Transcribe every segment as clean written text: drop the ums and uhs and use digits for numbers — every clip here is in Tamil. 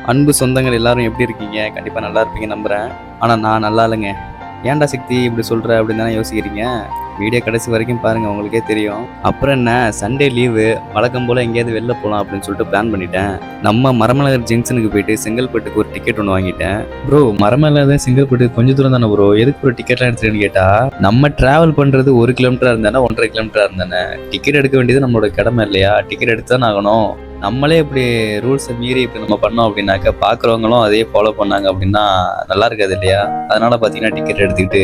அன்பு சொந்தங்கள் எல்லாரும் எப்படி இருக்கீங்க? கண்டிப்பாக நல்லா இருப்பீங்க நம்புகிறேன். ஆனால் நான் நல்லா இல்லைங்க. ஏன்டா சக்தி இப்படி சொல்கிற அப்படின்னு தானே யோசிக்கிறீங்க. வீடியோ கடைசி வரைக்கும் பாருங்கள், உங்களுக்கே தெரியும். அப்புறம் என்ன, சண்டே லீவு, வழக்கம் போல் எங்கேயாவது வெளில போகலாம் அப்படின்னு சொல்லிட்டு பிளான் பண்ணிட்டேன். நம்ம மரமலர் ஜங்ஷனுக்கு போயிட்டு செங்கல்பட்டுக்கு ஒரு டிக்கெட் ஒன்று வாங்கிட்டேன். ப்ரோ, மரமலர் செங்கல்பட்டு கொஞ்சம் தூரம் தானே ப்ரோ, எதுக்கு ஒரு டிக்கெட்லாம் எடுத்துட்டேன்னு கேட்டால், நம்ம ட்ராவல் பண்ணுறது 1 கிலோமீட்டராக இருந்தானே 1.5 கிலோமீட்டராக இருந்தானே டிக்கெட் எடுக்க வேண்டியது நம்மளோட கடமை இல்லையா? டிக்கெட் எடுத்து தான் ஆகணும். நம்மளே இப்படி ரூல்ஸை மீறி இப்படி நம்ம பண்ணோம் அப்படின்னாக்கா பார்க்குறவங்களும் அதே ஃபாலோ பண்ணாங்க அப்படின்னா நல்லா இருக்காது இல்லையா? அதனால் பார்த்தீங்கன்னா டிக்கெட் எடுத்துக்கிட்டு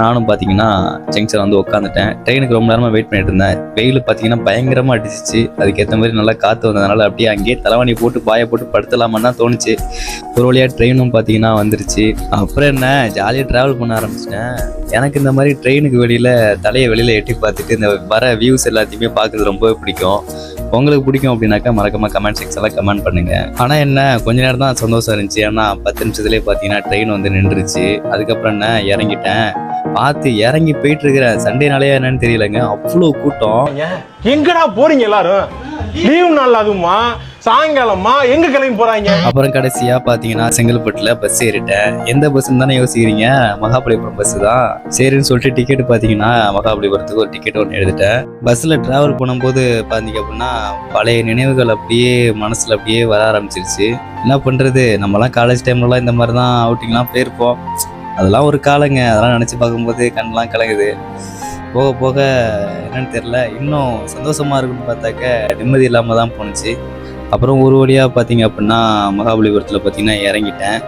நானும் பார்த்தீங்கன்னா ஜங்ஷன் வந்து உட்காந்துட்டேன். ட்ரெயினுக்கு ரொம்ப நேரமாக வெயிட் பண்ணிட்டு இருந்தேன். வெயில் பார்த்தீங்கன்னா பயங்கரமாக அடிச்சிச்சு. அதுக்கேற்ற மாதிரி நல்லா காற்று வந்ததுனால அப்படியே அங்கேயே தலைவாணி போட்டு பாயை போட்டு படுத்தலாமான்னு தான் தோணுச்சு. ஒரு வழியாக ட்ரெயினும் பார்த்தீங்கன்னா வந்துருச்சு. அப்புறம் என்ன, ஜாலியாக ட்ராவல் பண்ண ஆரம்பிச்சிட்டேன். எனக்கு இந்த மாதிரி ட்ரெயினுக்கு வெளியில் தலையை வெளியில் எட்டி பார்த்துட்டு இந்த வர வியூஸ் எல்லாத்தையுமே பார்க்குறது ரொம்பவே பிடிக்கும். உங்களுக்கு பிடிக்கும் அப்படின்னாக்கா மறக்காம கமெண்ட் செக்ஷன்ல கமெண்ட் பண்ணுங்க. ஆனால் என்ன, கொஞ்ச நேரம் தான் சந்தோஷம் இருந்துச்சு. ஏன்னா 10 நிமிஷத்துலேயே பார்த்தீங்கன்னா ட்ரெயின் வந்து நின்றுச்சு. அதுக்கப்புறம் என்ன, இறங்கிட்டேன். பார்த்து இறங்கி போயிட்டு இருக்கிறேன். சண்டேனாலே என்னன்னு தெரியலங்க, அவ்வளோ கூட்டம். எங்கடா போறீங்க எல்லாரும்? லீவ் நாள் அதுமா சாயங்காலமா எங்க கிளம்பி போறாங்க? அப்புறம் கடைசியா பாத்தீங்கன்னா செங்கல்பட்டுல பஸ் ஏறிட்டேன். எந்த பஸ்ன்னு தானே யோசிக்கிறீங்க? மகாபலிபுரம் பஸ் தான். சரின்னு சொல்லிட்டு டிக்கெட் பாத்தீங்கன்னா மகாபலிபுரத்துக்கு ஒரு டிக்கெட் ஒன்று எடுத்துட்டேன். பஸ்ல டிராவல் பண்ணும்போது பாத்தீங்க அப்படின்னா பழைய நினைவுகள் அப்படியே மனசுல அப்படியே வர ஆரம்பிச்சிருச்சு. என்ன பண்றது, நம்மலாம் காலேஜ் டைம்லலாம் இந்த மாதிரி தான் அவுட்டிங்லாம் போயிருப்போம். அதெல்லாம் ஒரு காலங்க. அதெல்லாம் நினைச்சு பார்க்கும்போது கண்ணெலாம் கலங்குது. போக போக என்னன்னு தெரியல, இன்னும் சந்தோஷமா இருக்குன்னு பார்த்தாக்க நிம்மதி இல்லாமல் தான் போணுச்சு. அப்புறம் ஒரு வழியாக பார்த்தீங்க அப்படின்னா மகாபலிபுரத்தில் பார்த்தீங்கன்னா இறங்கிட்டேன்.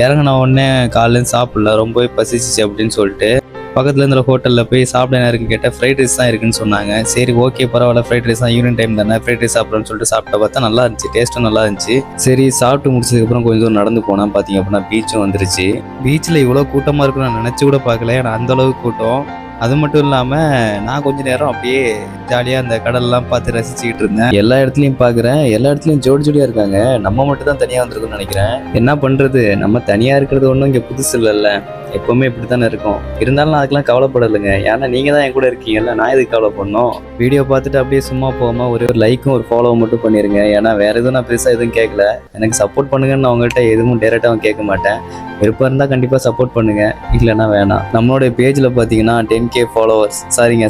இறங்கின உடனே காலையில் சாப்பிடல, ரொம்பவே பசிச்சிச்சு அப்படின்னு சொல்லிட்டு பக்கத்தில் இருந்த ஹோட்டலில் போய் சாப்பிட என்ன இருக்குன்னு கேட்டால் ஃப்ரைட் ரைஸ் தான் இருக்குன்னு சொன்னாங்க. சரி ஓகே பரவாயில்ல, ஃப்ரைட் ரைஸ் தான், ஈவினிங் டைம் தானே, ஃப்ரைட் ரைஸ் சாப்பிட்றேன்னு சொல்லிட்டு சாப்பிட்ட பார்த்தா நல்லா இருந்துச்சு, டேஸ்ட்டும் நல்லா இருந்துச்சு. சரி சாப்பிட்டு முடிச்சதுக்கப்புறம் கொஞ்சம் தூரம் நடந்து போனால் பார்த்தீங்க அப்படின்னா பீச்சும் வந்துருச்சு. பீச்சில் இவ்வளோ கூட்டமாக இருக்குன்னு நான் நினச்சி கூட பார்க்கல. ஏன்னா அந்தளவுக்கு கூட்டம். அது மட்டும் இல்லாமல் நான் கொஞ்ச நேரம் அப்படியே ஜாலியாக அந்த கடல்லாம் பார்த்து ரசிச்சுக்கிட்டு இருந்தேன். எல்லா இடத்துலையும் பார்க்குறேன், எல்லா இடத்துலையும் ஜோடி ஜோடியாக இருக்காங்க. நம்ம மட்டும் தான் தனியாக வந்திருக்கோம்னு நினைக்கிறேன். என்ன பண்ணுறது, நம்ம தனியாக இருக்கிறது ஒன்றும் இங்கே புதுசு இல்லைல்ல, எப்போவுமே இப்படி தானே இருக்கும். இருந்தாலும் நான் அதுக்கெல்லாம் கவலைப்படலைங்க. ஏன்னா நீங்கள் தான் என் கூட இருக்கீங்கல்ல, நான் எதுக்கு கவலை பண்ணோம். வீடியோ பார்த்துட்டு அப்படியே சும்மா போகாமல் ஒரு லைக்கும் ஒரு ஃபாலோவும் மட்டும் பண்ணிடுங்க. ஏன்னா வேறு எதுவும் நான் பெருசாக எதுவும் கேட்கல. எனக்கு சப்போர்ட் பண்ணுங்கன்னு நான் உங்கள்கிட்ட எதுவும் டேரெக்டாகவும் கேட்க மாட்டேன். விருப்பம் இருந்தால் கண்டிப்பாக சப்போர்ட் பண்ணுங்கள், இல்லைன்னா வேணாம். நம்மளுடைய பேஜில் பார்த்தீங்கன்னா 10K ஃபாலோவர்ஸ், சாரிங்க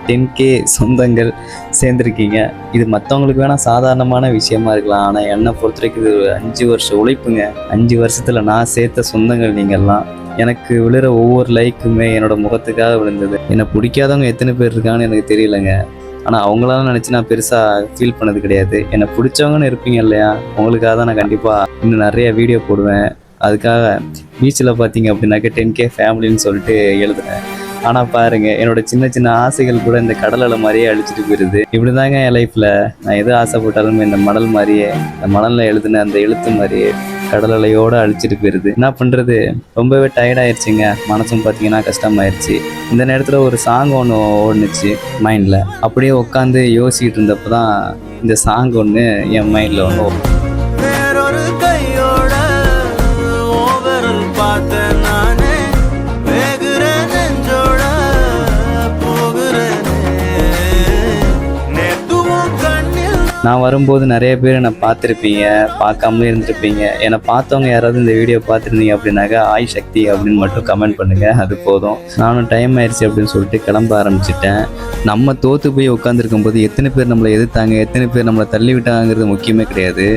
10K சொந்தங்கள் சேர்ந்துருக்கீங்க. இது மற்றவங்களுக்கு வேணால் சாதாரணமான விஷயமா இருக்கலாம். ஆனால் என்னை பொறுத்த வரைக்கும் இது 5 வருஷம் உழைப்புங்க. 5 வருஷத்தில் நான் சேர்த்த சொந்தங்கள் நீங்கள்லாம். எனக்கு விழுற ஒவ்வொரு லைக்குமே என்னோட முகத்துக்காக விழுந்தது. என்னை பிடிக்காதவங்க எத்தனை பேர் இருக்காங்கன்னு எனக்கு தெரியலைங்க. ஆனால் அவங்களால நினச்சி நான் பெருசாக ஃபீல் பண்ணது கிடையாது. என்னை பிடிச்சவங்கன்னு இருப்பீங்க இல்லையா, உங்களுக்காக தான் நான் கண்டிப்பாக இன்னும் நிறைய வீடியோ போடுவேன். அதுக்காக பீச்சில் பார்த்தீங்க அப்படின்னாக்க 10K ஃபேமிலின்னு சொல்லிட்டு எழுதுனேன். ஆனால் பாருங்கள், என்னோட சின்ன சின்ன ஆசைகள் கூட இந்த கடல் அலை மாதிரியே அழிச்சிட்டு போயிடுது. இப்படி தாங்க என் லைஃப்பில் நான் எது ஆசைப்பட்டாலும் இந்த மணல் மாதிரியே, இந்த மணலில் எழுதுன அந்த எழுத்து மாதிரியே கடல் அலையோடு அழிச்சிட்டு போயிடுது. என்ன பண்ணுறது, ரொம்பவே டயர்டாயிருச்சுங்க. மனசும் பார்த்தீங்கன்னா கஷ்டமாயிருச்சு. இந்த நேரத்தில் ஒரு சாங் ஒன்று ஓடுனுச்சு மைண்டில். அப்படியே உட்காந்து யோசிக்கிட்டு இருந்தப்போ தான் இந்த சாங் ஒன்று என் மைண்டில் ஒன்று நான் வரும்போது நிறைய பேர் என்னை பார்த்துருப்பீங்க, பார்க்காமலே இருந்திருப்பீங்க. என்னை பார்த்தவங்க யாராவது இந்த வீடியோ பார்த்துருந்தீங்க அப்படின்னாக்கா ஆய் சக்தி அப்படின்னு மட்டும் கமெண்ட் பண்ணுங்கள், அது போதும். நானும் டைம் ஆயிடுச்சு அப்படின்னு சொல்லிட்டு கிளம்ப ஆரம்பிச்சிட்டேன். நம்ம தோற்று போய் உட்காந்துருக்கும் போது எத்தனை பேர் நம்மளை எதிர்த்தாங்க, எத்தனை பேர் நம்மளை தள்ளி விட்டாங்கிறது முக்கியமே கிடையாது.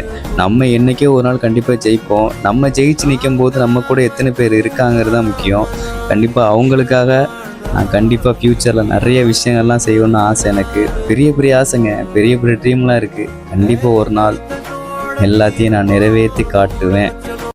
நம்ம என்றைக்கே ஒரு நாள் கண்டிப்பாக ஜெயிப்போம். நம்ம ஜெயிச்சு நிற்கும் போது நம்ம கூட எத்தனை பேர் இருக்காங்கிறது தான் முக்கியம். கண்டிப்பாக அவங்களுக்காக நான் கண்டிப்பாக ஃப்யூச்சரில் நிறைய விஷயங்கள்லாம் செய்யணும்னு ஆசை. எனக்கு பெரிய பெரிய ஆசைங்க, பெரிய பெரிய ட்ரீம்லாம் இருக்குது. கண்டிப்பாக ஒரு நாள் எல்லாத்தையும் நான் நிறைவேற்றி காட்டுவேன்.